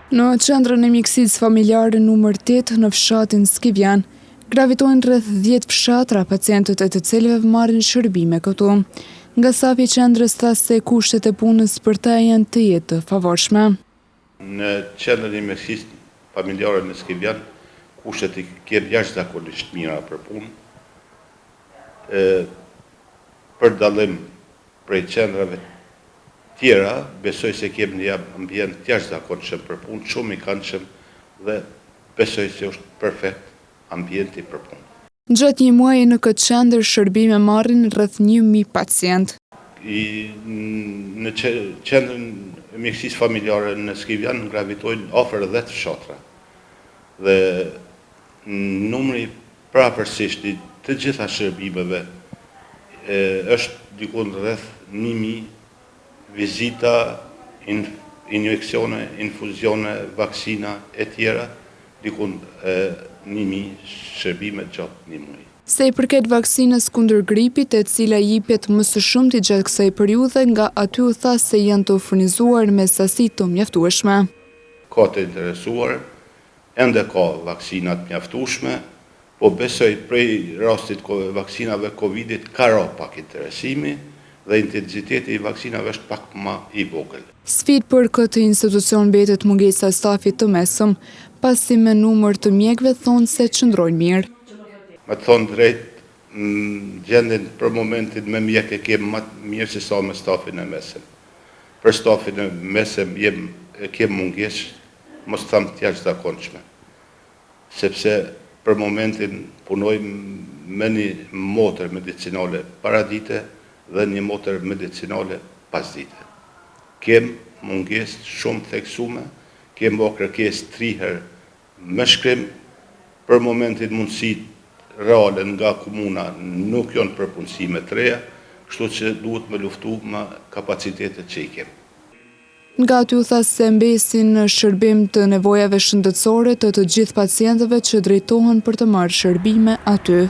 Në qendrën e mjekësisë familjare numër 8 në fshatin Skivjan, gravitojnë rreth 10 fshatra pacientët e të cilëve marrin shërbime këtu. Nga stafi i qendrës tha se kushtet e punës për ta janë të jetë të favorshme. Në qendrën e mjekësisë familjare në Skivjan, kushtet i kanë jashtëzakonisht mira për punë. Për dallim prej qendrave tjera, besoj se kemi një ambient jashtëzakonshëm për punë, shumë i këndshëm dhe besoj se është perfekt ambienti për punë. Gjatë një muaji në këtë qendër shërbime marrin rreth 1000 pacient. Në qendrën e mjekësisë familjare në Skivjan gravitojnë afër 10 fshatra. Dhe numri prapërsisht i të gjitha shërbimeve është dikon rreth 1000 vizita, injeksione, infuzione, vaksina e tjera, dikun 1000 shërbime gjatë një muaji. Se i përket vaksinës kundër gripit, e cila jepet më së shumti gjatë kësaj periudhe, nga aty u tha se janë të furnizuar me sasi të mjaftueshme. Ka të interesuar, ende ka vaksinat mjaftueshme, po besoj prej rastit vaksinave Covidit ka ra pak interesimi, dhe intensiteti i vaksinave është pak më i vogël. Sfidë për këtë institucion mbetet mungesa e stafit të mesëm, pasi me numër të mjekëve thonë se qëndrojnë mirë. Me të thonë drejt, gjendjen për momentin me mjek e kemë më mirë se sa me stafin e mesëm. Për stafin e mesëm kemë mungesë, mos thamë të jashtëzakonshme. Sepse për momentin punojmë me një motër medicinale paradite dhe një motër medicinale pas dite. Kem mungesë shumë theksume, kem bo kërkesë 3 herë me shkrim, për momentin mundësit reale nga komuna nuk janë për punësime të reja, kështu që duhet me luftu me kapacitetet që i kem. Nga aty u tha se mbesin në shërbim të nevojave shëndetësore të gjithë pacientëve që drejtohen për të marrë shërbime aty.